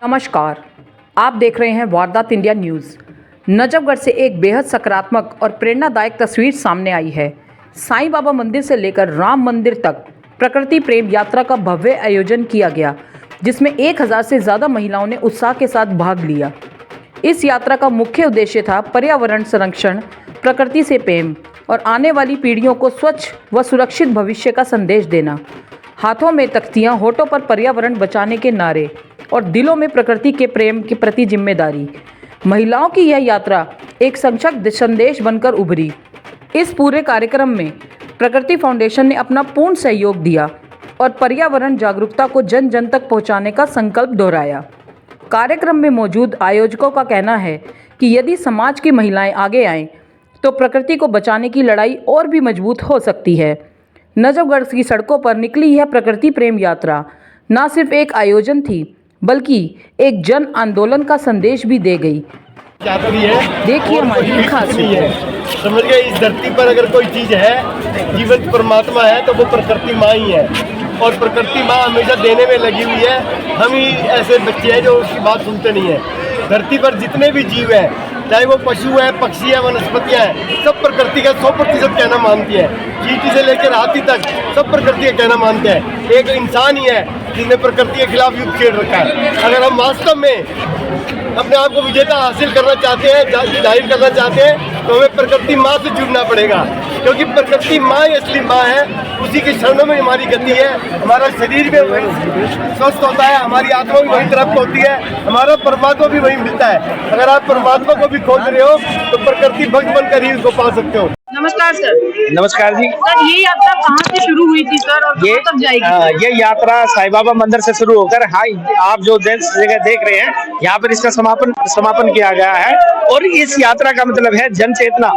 नमस्कार, आप देख रहे हैं वारदात इंडिया न्यूज़। नजफगढ़ से एक बेहद सकारात्मक और प्रेरणादायक तस्वीर सामने आई है। साईं बाबा मंदिर से लेकर राम मंदिर तक प्रकृति प्रेम यात्रा का भव्य आयोजन किया गया, जिसमें 1000 से ज़्यादा महिलाओं ने उत्साह के साथ भाग लिया। इस यात्रा का मुख्य उद्देश्य था पर्यावरण संरक्षण, प्रकृति से प्रेम और आने वाली पीढ़ियों को स्वच्छ व सुरक्षित भविष्य का संदेश देना। हाथों में तख्तियाँ, होठों पर पर्यावरण बचाने के नारे और दिलों में प्रकृति के प्रेम के प्रति जिम्मेदारी। महिलाओं की यह यात्रा एक सशक्त संदेश बनकर उभरी। इस पूरे कार्यक्रम में प्रकृति फाउंडेशन ने अपना पूर्ण सहयोग दिया और पर्यावरण जागरूकता को जन जन तक पहुंचाने का संकल्प दोहराया। कार्यक्रम में मौजूद आयोजकों का कहना है कि यदि समाज की महिलाएं आगे आएं, तो प्रकृति को बचाने की लड़ाई और भी मजबूत हो सकती है। नजफगढ़ की सड़कों पर निकली यह प्रकृति प्रेम यात्रा न सिर्फ एक आयोजन थी, बल्कि एक जन आंदोलन का संदेश भी दे गई। देखिए हमारी खास है, समझ गए। इस धरती पर अगर कोई चीज़ है, जीवंत परमात्मा है, तो वो प्रकृति माँ ही है। और प्रकृति माँ हमेशा देने में लगी हुई है। हम ही ऐसे बच्चे हैं जो उसकी बात सुनते नहीं है। धरती पर जितने भी जीव हैं, चाहे वो पशु है, पक्षी है, वनस्पतियाँ हैं, सब प्रकृति का 100% कहना मानती है। चींटी से लेकर हाथी तक सब प्रकृति का कहना मानते हैं। एक इंसान ही है जिसने प्रकृति के खिलाफ युद्ध छेड़ रखा है। अगर हम वास्तव में अपने आप को विजेता हासिल करना चाहते हैं, जाहिर करना चाहते हैं, तो हमें प्रकृति माँ से जुड़ना पड़ेगा, क्योंकि प्रकृति माँ ही असली माँ है। उसी के शरणों में हमारी गति है। हमारा शरीर भी वही स्वस्थ होता है, हमारी आत्मा भी वही तरफ होती है, हमारा परमात्मा भी वही मिलता है। अगर आप परमात्मा को भी खोज रहे हो, तो प्रकृति भक्त बनकर ही उसको पा सकते हो। नमस्कार सर। नमस्कार जी। सर, ये यात्रा कहाँ से शुरू हुई थी सर, और कब तक जाएगी? ये यात्रा साईं बाबा मंदिर से शुरू होकर, हाँ, आप जो जगह देख रहे हैं, यहाँ पर इसका समापन किया गया है। और इस यात्रा का मतलब है जन चेतना,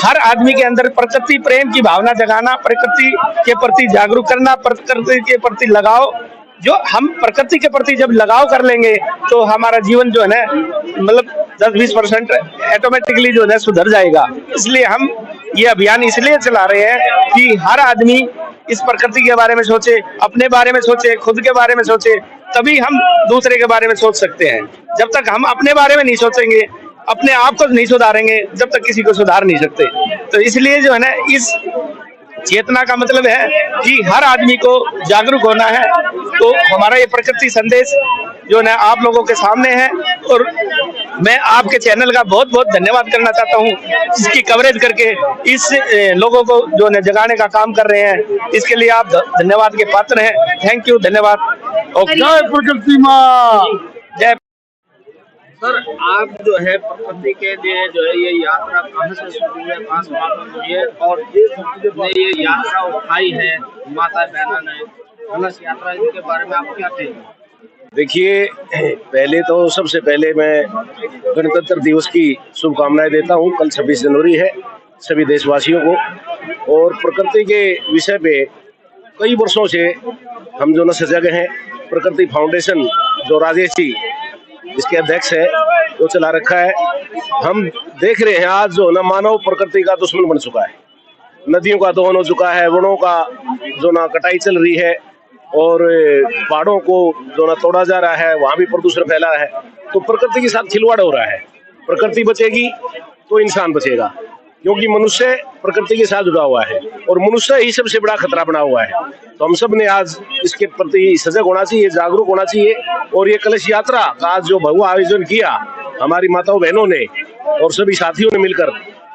हर आदमी के अंदर प्रकृति प्रेम की भावना जगाना, प्रकृति के प्रति जागरूक करना, प्रकृति के प्रति लगाव। जो हम प्रकृति के प्रति जब लगाव कर लेंगे, तो हमारा जीवन जो है ना, मतलब 10-20% ऑटोमेटिकली जो है सुधर जाएगा। इसलिए हम ये अभियान इसलिए चला रहे हैं कि हर आदमी इस प्रकृति के बारे में सोचे, अपने बारे में सोचे, खुद के बारे में सोचे, तभी हम दूसरे के बारे में सोच सकते हैं। जब तक हम अपने बारे में नहीं सोचेंगे, अपने आप को नहीं सुधारेंगे, जब तक किसी को सुधार नहीं सकते। तो इसलिए जो है ना, इस चेतना का मतलब है कि हर आदमी को जागरूक होना है। तो हमारा ये प्रकृति संदेश जो है आप लोगों के सामने है, और मैं आपके चैनल का बहुत बहुत धन्यवाद करना चाहता हूँ, इसकी कवरेज करके इस लोगों को जो है जगाने का काम कर रहे हैं। इसके लिए आप धन्यवाद के पात्र हैं। थैंक यू, धन्यवाद। जय प्रकृति माँ, जय। सर, आप जो है प्रकृति के लिए जो है ये यात्रा कहाँ से शुरू है, कहाँ समापन हुई है, और जिसने ये यात्रा उठाई है माता बहना ने, उस यात्रा के बारे में आप क्या कहेंगे? देखिए, पहले तो सबसे पहले मैं गणतंत्र दिवस की शुभकामनाएं देता हूं। कल 26 जनवरी है सभी देशवासियों को। और प्रकृति के विषय पे कई वर्षों से हम जो न सजग हैं, प्रकृति फाउंडेशन जो राजेश जी इसके अध्यक्ष है, वो चला रखा है। हम देख रहे हैं आज जो न मानव प्रकृति का दुश्मन बन चुका है। नदियों का दोहन हो चुका है, वनों का जो ना कटाई चल रही है, और पहाड़ों को जो ना तोड़ा जा रहा है, वहाँ भी प्रदूषण फैला है। तो प्रकृति के साथ खिलवाड़ हो रहा है। प्रकृति बचेगी तो इंसान बचेगा, क्योंकि मनुष्य प्रकृति के साथ जुड़ा हुआ है, और मनुष्य ही सबसे बड़ा खतरा बना हुआ है। तो हम सब ने आज इसके प्रति सजग होना चाहिए, जागरूक होना चाहिए। और ये कलश यात्रा का आज जो भव्य आयोजन किया हमारी माताओं बहनों ने और सभी साथियों ने मिलकर,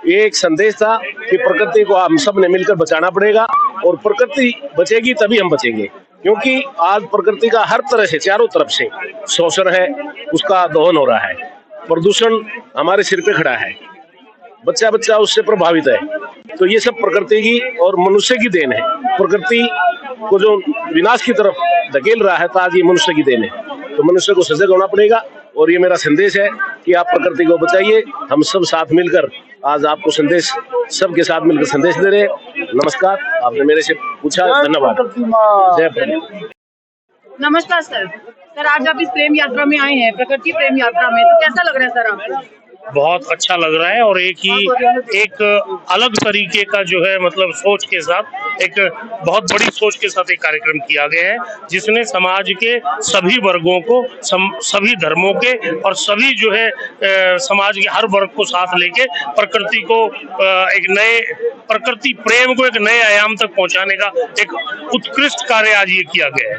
एक संदेश था कि प्रकृति को हम सब ने मिलकर बचाना पड़ेगा, और प्रकृति बचेगी तभी हम बचेंगे। क्योंकि आज प्रकृति का हर तरह से, चारों तरफ से शोषण है, उसका दोहन हो रहा है, प्रदूषण हमारे सिर पे खड़ा है, बच्चा बच्चा उससे प्रभावित है। तो ये सब प्रकृति की और मनुष्य की देन है। प्रकृति को जो विनाश की तरफ धकेल रहा है, तो आज ये मनुष्य की देन है। तो मनुष्य को सजग होना पड़ेगा, और ये मेरा संदेश है कि आप प्रकृति को बचाइए। हम सब साथ मिलकर आज आपको संदेश, सबके साथ मिलकर संदेश दे रहे हैं। नमस्कार, आपने मेरे से पूछा, धन्यवाद। जय प्रकृति। नमस्कार सर। सर, आज आप इस प्रेम यात्रा में आए हैं, प्रकृति प्रेम यात्रा में, तो कैसा लग रहा है सर आपको? बहुत अच्छा लग रहा है, और एक अलग तरीके का जो है मतलब सोच के साथ एक बहुत बड़ी सोच के साथ एक कार्यक्रम किया गया है, जिसने समाज के सभी वर्गों को, सभी धर्मों के और सभी जो है समाज के हर वर्ग को साथ लेके प्रकृति को एक नए प्रकृति प्रेम को एक नए आयाम तक पहुंचाने का एक उत्कृष्ट कार्य आज ये किया गया है।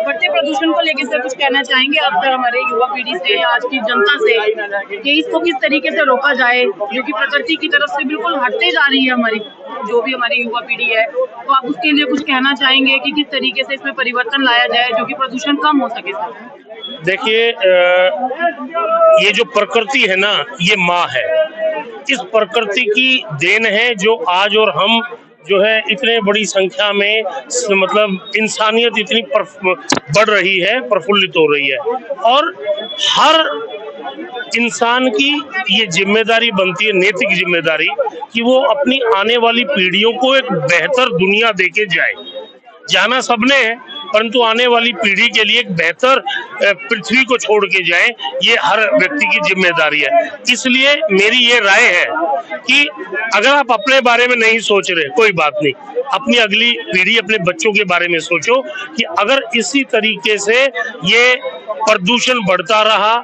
बढ़ते प्रदूषण को लेकर सर कुछ कहना चाहेंगे आप हमारे युवा पीढ़ी से, आज की जनता से, कि इसको किस तरीके से रोका जाए, जो कि प्रकृति की तरफ से बिल्कुल हटते जा रही है हमारी जो भी हमारी युवा पीढ़ी है, तो आप उसके लिए कुछ कहना चाहेंगे कि किस तरीके से इसमें परिवर्तन लाया जाए जो कि प्रदूषण कम हो सके सर? देखिए, ये जो प्रकृति है ना, ये माँ है। इस प्रकृति की देन है जो आज और हम जो है इतने बड़ी संख्या में, मतलब इंसानियत इतनी बढ़ रही है, प्रफुल्लित हो रही है, और हर इंसान की ये जिम्मेदारी बनती है, नैतिक जिम्मेदारी, कि वो अपनी आने वाली पीढ़ियों को एक बेहतर दुनिया देके जाए। जाना सबने है, परंतु आने वाली पीढ़ी के लिए एक बेहतर पृथ्वी को छोड़ के जाएं, ये हर व्यक्ति की जिम्मेदारी है। इसलिए मेरी ये राय है कि अगर आप अपने बारे में नहीं सोच रहे, कोई बात नहीं, अपनी अगली पीढ़ी, अपने बच्चों के बारे में सोचो कि अगर इसी तरीके से ये प्रदूषण बढ़ता रहा,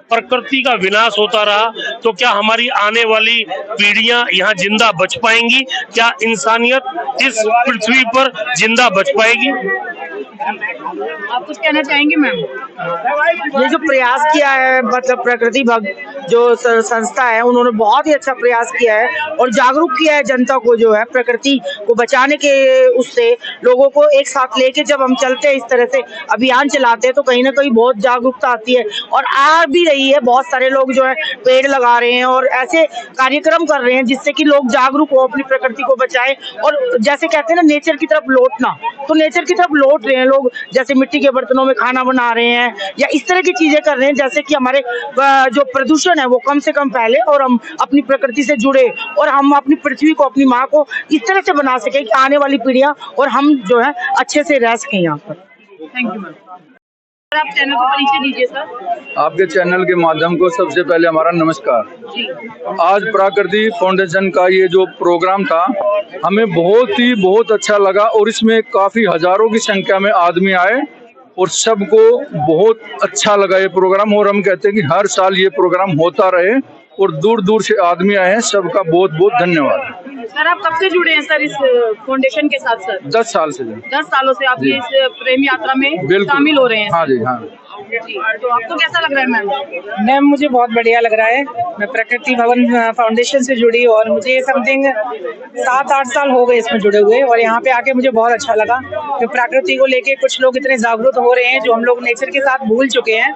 प्रकृति का विनाश होता रहा, तो क्या हमारी आने वाली पीढ़ियां यहाँ जिंदा बच पाएंगी? क्या इंसानियत इस पृथ्वी पर जिंदा बच पाएगी? आप कुछ कहना चाहेंगे मैम? ये जो प्रयास किया है, मतलब प्रकृति भक्त जो संस्था है, उन्होंने बहुत ही अच्छा प्रयास किया है और जागरूक किया है जनता को, जो है प्रकृति को बचाने के उससे लोगों को एक साथ लेके जब हम चलते हैं, इस तरह से अभियान चलाते हैं, तो कहीं ना कहीं बहुत जागरूकता आती है और आ भी रही है। बहुत सारे लोग जो है पेड़ लगा रहे हैं और ऐसे कार्यक्रम कर रहे हैं जिससे कि लोग जागरूक हो, अपनी प्रकृति को बचाएं। और जैसे कहते हैं ना, नेचर की तरफ लौटना, तो नेचर की तरफ लौट रहे हैं लोग, जैसे मिट्टी के बर्तनों में खाना बना रहे हैं या इस तरह की चीजें कर रहे हैं, जैसे कि हमारे जो प्रदूषण है वो कम से कम फैले और हम अपनी प्रकृति से जुड़े और हम अपनी पृथ्वी को, अपनी माँ को इस तरह से बना सके कि आने वाली पीढ़ियां और हम जो है अच्छे से रह सकें यहाँ पर। Thank you ma'am. आप चैनल को परिचय दीजिए सर। आपके चैनल के माध्यम को सबसे पहले हमारा नमस्कार जी। आज प्रकृति फाउंडेशन का ये जो प्रोग्राम था, हमें बहुत अच्छा लगा और इसमें काफी हजारों की संख्या में आदमी आए और सबको बहुत अच्छा लगा ये प्रोग्राम। और हम कहते हैं कि हर साल ये प्रोग्राम होता रहे और दूर दूर से आदमी आए हैं, सबका बहुत धन्यवाद। सर आप कब से जुड़े हैं सर इस फाउंडेशन के साथ? सर 10 साल से। 10 सालों से आप ये इस प्रेम यात्रा में शामिल हो रहे हैं? हाँ जी, हाँ जी। तो आपको कैसा लग रहा है मैम? मैम मुझे बहुत बढ़िया लग रहा है। मैं प्रकृति भवन फाउंडेशन से जुड़ी और मुझे समथिंग 7-8 साल हो गए इसमें जुड़े हुए, और यहाँ पे आके मुझे बहुत अच्छा लगा। तो प्रकृति को लेके कुछ लोग इतने जागरूक हो रहे हैं, जो हम लोग नेचर के साथ भूल चुके हैं,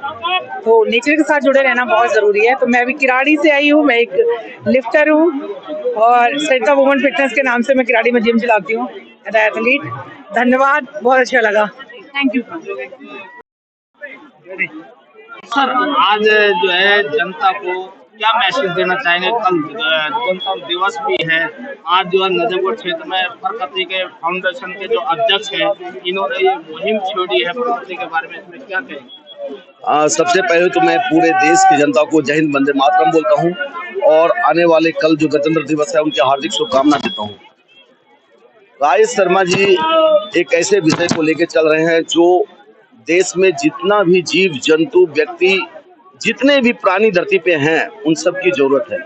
तो नेचर के साथ जुड़े रहना बहुत जरूरी है। तो मैं अभी किराड़ी से आई हूँ, मैं एक लिफ्टर हूँ और सरिता वुमन फिटनेस के नाम से मैं किराड़ी में जिम चलाती हूँ, एथलीट। धन्यवाद, बहुत अच्छा लगा। Thank you sir. आज जो है जनता को क्या मैसेज देना चाहेंगे? कल गणतंत्र दिवस भी है। आज जो है नजफगढ़ क्षेत्र में प्रकृति के फाउंडेशन के जो अध्यक्ष हैं, इन्होंने ये मुहिम छेड़ी है प्रकृति के बारे में, इसमें क्या कहेंगे? सबसे पहले तो मैं पूरे देश की जनता को जय हिंद वंदे मातरम बोलता हूँ और आने वाले कल जो गणतंत्र दिवस है उनकी हार्दिक शुभकामना देता हूँ। राजेश शर्मा जी एक ऐसे विषय को लेकर चल रहे हैं जो देश में जितना भी जीव जंतु व्यक्ति, जितने भी प्राणी धरती पे हैं, उन सब की जरूरत है।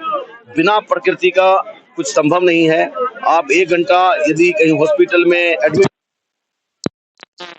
बिना प्रकृति का कुछ संभव नहीं है। आप 1 घंटा यदि कहीं हॉस्पिटल में एडमिट,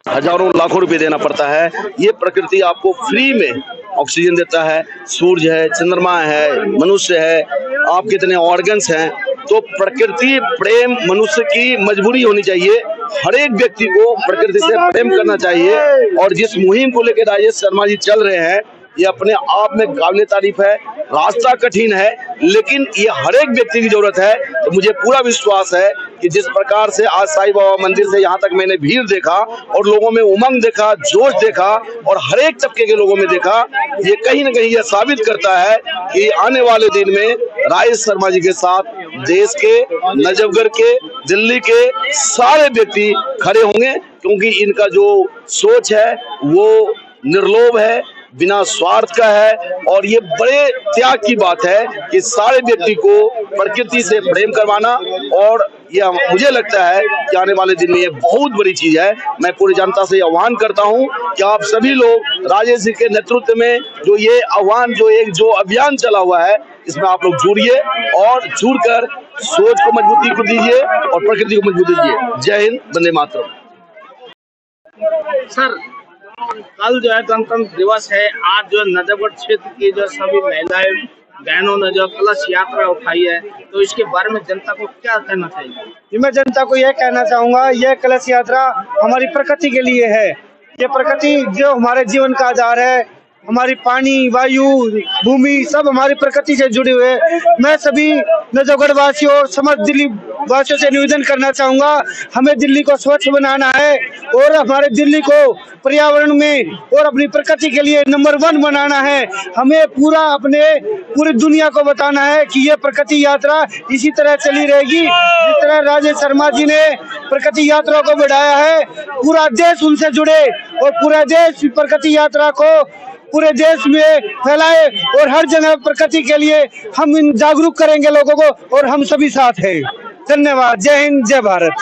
हजारों लाखों रुपए देना पड़ता है। ये प्रकृति आपको फ्री में ऑक्सीजन देता है। सूरज है, चंद्रमा है, मनुष्य है, आप कितने ऑर्गन्स हैं। तो प्रकृति प्रेम मनुष्य की मजबूरी होनी चाहिए। हर एक व्यक्ति को प्रकृति से प्रेम करना चाहिए। और जिस मुहिम को लेकर राजेश शर्मा जी चल रहे हैं, ये अपने आप में काबिल तारीफ है। रास्ता कठिन है, लेकिन ये हर एक व्यक्ति की जरूरत है। तो मुझे पूरा विश्वास है कि जिस प्रकार से आज साईं बाबा मंदिर से यहाँ तक मैंने भीड़ देखा और लोगों में उमंग देखा, जोश देखा और हर एक तबके के लोगों में देखा, ये कहीं ना कहीं यह साबित करता है कि आने वाले दिन में राजेश शर्मा जी के साथ देश के, नजफगढ़ के, दिल्ली के सारे व्यक्ति खड़े होंगे, क्योंकि इनका जो सोच है वो निर्लोभ है, बिना स्वार्थ का है। और ये बड़े त्याग की बात है कि सारे व्यक्ति को प्रकृति से प्रेम करवाना और ये मुझे लगता है कि आने वाले दिन में ये बहुत बड़ी चीज है। मैं पूरी जनता से आह्वान करता हूँ कि आप सभी लोग राजेश जी के नेतृत्व में जो ये आह्वान जो अभियान चला हुआ है इसमें आप लोग जुड़िए और जुड़कर सोच को मजबूती को दीजिए और प्रकृति को मजबूती दीजिए। जय हिंद, वंदे मातरम। सर, कल जो है गणतंत्र दिवस है। आज जो नजफगढ़ क्षेत्र की जो सभी महिलाएं बहनों ने जो कलश यात्रा उठाई है, तो इसके बारे में जनता को क्या कहना चाहिए? मैं जनता को यह कहना चाहूंगा, यह कलश यात्रा हमारी प्रकृति के लिए है। ये प्रकृति जो हमारे जीवन का आधार है, हमारी पानी, वायु, भूमि सब हमारी प्रकृति से जुड़े हुए। मैं सभी नजफगढ़ वासियों और समस्त दिल्ली वासियों से निवेदन करना चाहूंगा, हमें दिल्ली को स्वच्छ बनाना है और हमारे दिल्ली को पर्यावरण में और अपनी प्रकृति के लिए नंबर 1 बनाना है। हमें पूरी दुनिया को बताना है कि ये प्रकृति यात्रा इसी तरह चली रहेगी जिस तरह राजेश शर्मा जी ने प्रकृति यात्रा को बढ़ाया है। पूरा देश उनसे जुड़े और पूरा देश प्रकृति यात्रा को पूरे देश में फैलाए और हर जगह प्रकृति के लिए हम जागरूक करेंगे लोगों को और हम सभी साथ हैं। धन्यवाद। जय हिंद, जय भारत।